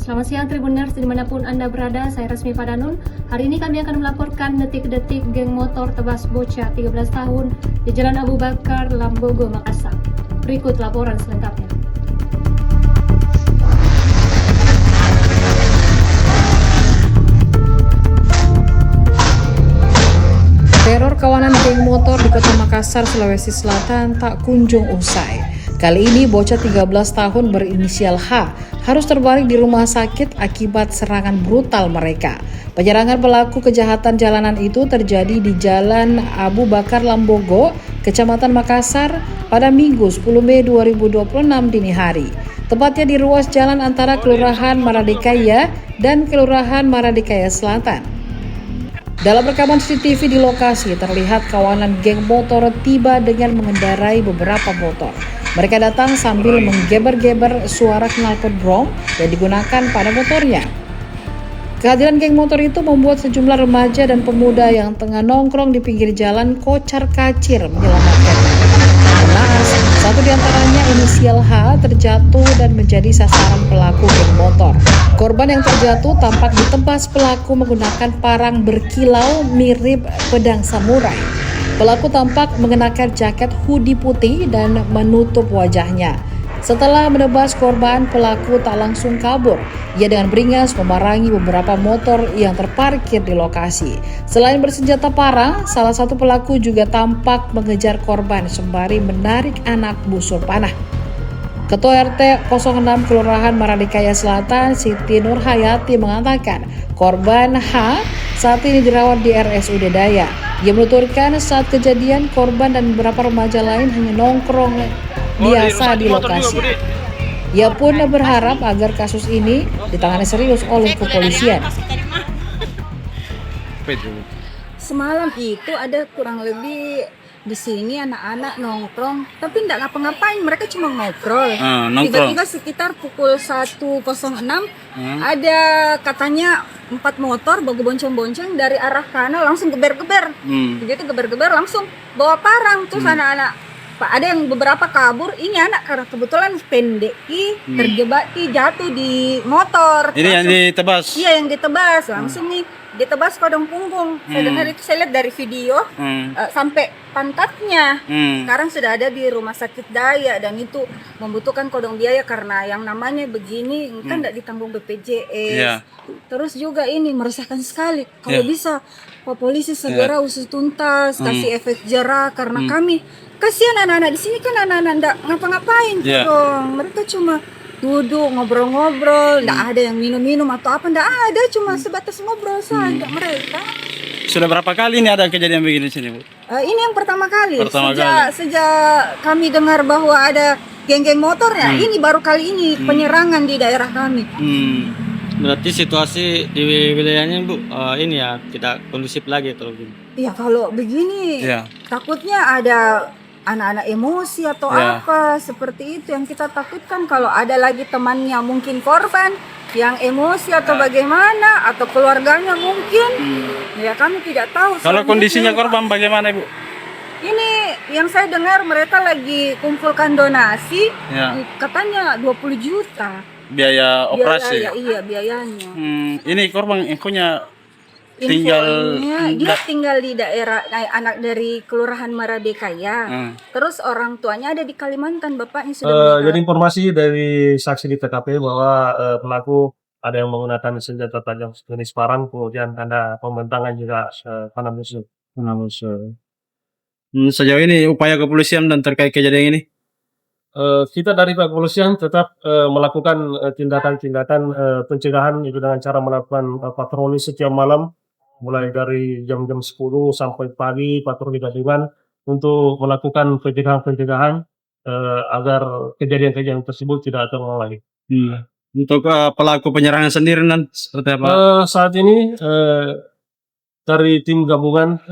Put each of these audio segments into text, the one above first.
Selamat siang Tribuners dimanapun Anda berada, saya Resmi Padanun. Hari ini kami akan melaporkan detik-detik geng motor tebas bocah 13 tahun di Jalan Abu Bakar, Lambogo, Makassar. Berikut laporan selengkapnya. Teror kawanan geng motor di Kota Makassar, Sulawesi Selatan tak kunjung usai. Kali ini bocah 13 tahun berinisial H harus terbaring di rumah sakit akibat serangan brutal mereka. Penyerangan pelaku kejahatan jalanan itu terjadi di Jalan Abu Bakar Lambogo, Kecamatan Makassar pada Minggu 10 Mei 2026 dini hari. Tepatnya di ruas jalan antara Kelurahan Maradikaya dan Kelurahan Maradikaya Selatan. Dalam rekaman CCTV di lokasi terlihat kawanan geng motor tiba dengan mengendarai beberapa motor. Mereka datang sambil menggeber-geber suara knalpot brong yang digunakan pada motornya. Kehadiran geng motor itu membuat sejumlah remaja dan pemuda yang tengah nongkrong di pinggir jalan kocar-kacir menyelamatkan. Naas, satu di antaranya inisial H terjatuh dan menjadi sasaran pelaku geng motor. Korban yang terjatuh tampak ditebas pelaku menggunakan parang berkilau mirip pedang samurai. Pelaku tampak mengenakan jaket hoodie putih dan menutup wajahnya. Setelah menebas korban, pelaku tak langsung kabur. Ia dengan beringas memarangi beberapa motor yang terparkir di lokasi. Selain bersenjata parang, salah satu pelaku juga tampak mengejar korban sembari menarik anak busur panah. Ketua RT 06 Kelurahan Maradikaya Selatan, Siti Nurhayati mengatakan korban H saat ini dirawat di RSUD Daya. Ia menuturkan saat kejadian korban dan beberapa remaja lain hanya nongkrong biasa di lokasi. Ia pun berharap agar kasus ini ditangani serius oleh kepolisian. Semalam itu ada kurang lebih di sini anak-anak nongkrong, tapi enggak ngapa-ngapain, mereka cuma ngobrol. Tiba-tiba sekitar pukul 1.06 ada katanya 4 motor bawa bonceng-bonceng dari arah kanan langsung geber-geber. Begitu geber-geber langsung bawa parang terus anak-anak. Pak, ada yang beberapa kabur, ini anak karena kebetulan pendek terjebak jatuh di motor. Ini langsung, yang ditebas? Iya, yang ditebas langsung nih ditebas kodong punggung. Saya dengar itu, saya lihat dari video sampai pantatnya. Sekarang sudah ada di rumah sakit Daya dan itu membutuhkan kodong biaya karena yang namanya begini kan tidak ditanggung BPJS. Terus juga ini meresahkan sekali. Kalau bisa Pak Polisi segera usut tuntas, kasih efek jerah karena kami kasihan anak-anak di sini kan anak-anak enggak ngapa-ngapain dong. Mereka cuma duduk ngobrol-ngobrol, enggak ada yang minum-minum atau apa, enggak ada, cuma sebatas ngobrol saja mereka. Sudah berapa kali ini ada kejadian begini di sini, Bu? Ini yang pertama kali. Sejak kami dengar bahwa ada geng-geng motor ya, ini baru kali ini penyerangan di daerah kami. Berarti situasi di wilayahnya Bu ini ya tidak kondusif lagi kalau begini. Iya, kalau begini takutnya ada anak-anak emosi atau apa seperti itu yang kita takutkan. Kalau ada lagi temannya mungkin korban yang emosi atau bagaimana atau keluarganya mungkin ya kami tidak tahu. Kalau kondisinya korban bagaimana Ibu? Ini yang saya dengar mereka lagi kumpulkan donasi katanya 20 juta biaya operasi. Iya biayanya. Ini korban infonya dia tinggal di daerah anak dari Kelurahan Maradikaya. Terus orang tuanya ada di Kalimantan, bapaknya sudah meninggal. Jadi informasi dari saksi di TKP bahwa pelaku ada yang menggunakan senjata tajam jenis parang, kemudian tanda pembentangan juga panah musuh. Sejauh ini upaya kepolisian dan terkait kejadian ini? Kita dari Pak Kepolisian tetap melakukan tindakan-tindakan pencegahan itu dengan cara melakukan patroli setiap malam mulai dari jam-jam 10 sampai pagi, patroli gabungan untuk melakukan pencegahan agar kejadian-kejadian tersebut tidak terulang lagi. Untuk pelaku penyerangan sendiri dan seperti apa? Saat ini dari tim gabungan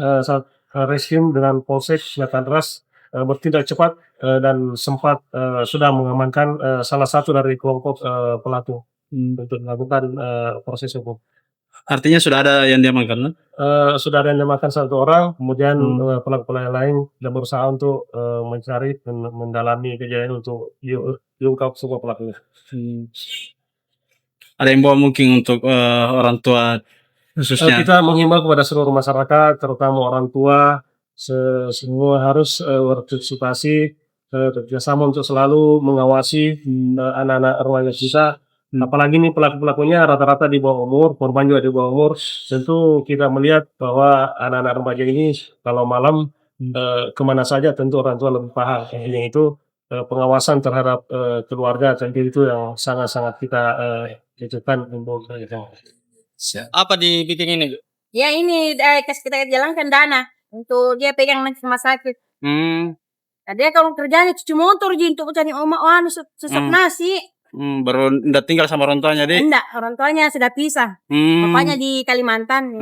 Reskrim dengan Polsek Selatan Ras bertindak cepat dan sempat sudah mengamankan salah satu dari kelompok pelaku untuk melakukan proses hukum. Artinya sudah ada yang diamankan? Sudah ada yang diamankan 1 orang, kemudian pelaku-pelaku lain sudah berusaha untuk mencari dan mendalami kejadian untuk diungkap semua pelakunya. ada yang bawa mungkin untuk orang tua khususnya. Kita menghimbau kepada seluruh masyarakat, terutama orang tua, semua harus berpartisipasi, bekerjasama untuk selalu mengawasi anak-anak remaja kita. Apalagi ini pelaku-pelakunya rata-rata di bawah umur, korban juga di bawah umur. Tentu kita melihat bahwa anak-anak remaja ini kalau malam kemana saja tentu orang tua lebih paham. Yang itu pengawasan terhadap keluarga, tentu itu yang sangat-sangat kita butuhkan untuk Apa dibikin ini, Bu? Ya ini kasih kita jalankan dana untuk dia pegang nanti rumah sakit. Dia kalau kerjanya cuci motor untuk cari sesak nasi. Baru ndak tinggal sama orang tuanya deh. Enggak, orang tuanya sudah pisah. Bapaknya di Kalimantan.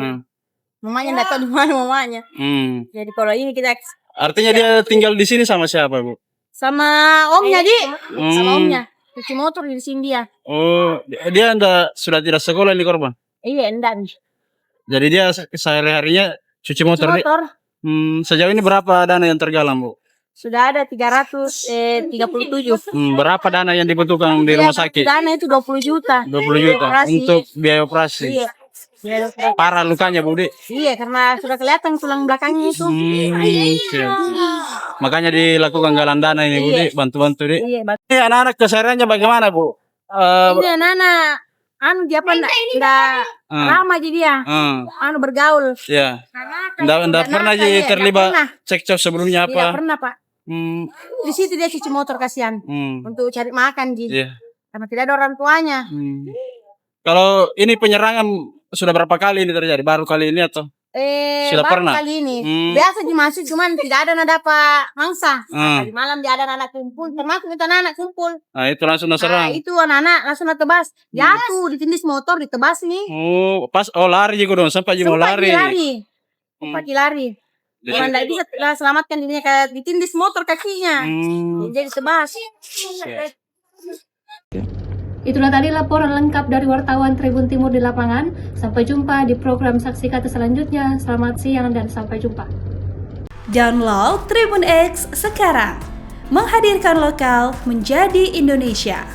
Mamanya enggak tahu di mana mamanya. Jadi kalau ini kita Artinya dia tinggal di sini sama siapa, Bu? sama omnya sama omnya. Cuci motor di sini dia. Oh, dia sudah tidak sekolah ini korban. Iya, enggak. Jadi dia sehari-harinya cuci motor. Cuci motor. Sejauh ini berapa dana yang tergalang, Bu? Sudah ada 337. Berapa dana yang dibutuhkan di rumah sakit? Dana itu 20 juta. 20 juta Operasi. untuk biaya operasi. Iya. Biaya operasi. Parah lukanya, Bu, Di. Iya, karena sudah kelihatan tulang belakangnya itu. Siap. Makanya dilakukan galang dana ini, Bu, Di. Bantu-bantu, Di. Iya, Ini anak-anak kesehariannya bagaimana, Bu? ini anak dia apa enggak ramah jadi dia. Bergaul. Ya. Enggak pernah terlibat cekcok sebelumnya Tidak apa? pernah, Pak. Di situ dia cuci motor kasihan untuk cari makan Iya. karena tidak ada orang tuanya. Kalau ini penyerangan sudah berapa kali ini terjadi? Baru kali ini atau? Sudah Baru pernah? kali ini. Biasa dimasuk cuman tidak ada nada Pak mangsa. Tadi malam dia ada anak kumpul, termasuk itu anak kumpul. Nah, itu langsung serang. Itu anak langsung tebas. Jatuh ditindis motor ditebas nih. Oh, pas lari juga dong, sampai mau lari. Sempat lari. Orang tidak bisa selamatkan dirinya kayak ditindis motor kakinya. Jadi tebas. Itulah tadi laporan lengkap dari wartawan Tribun Timur di lapangan. Sampai jumpa di program Saksi Kata selanjutnya. Selamat siang dan sampai jumpa. Download Tribun X sekarang. Menghadirkan lokal menjadi Indonesia.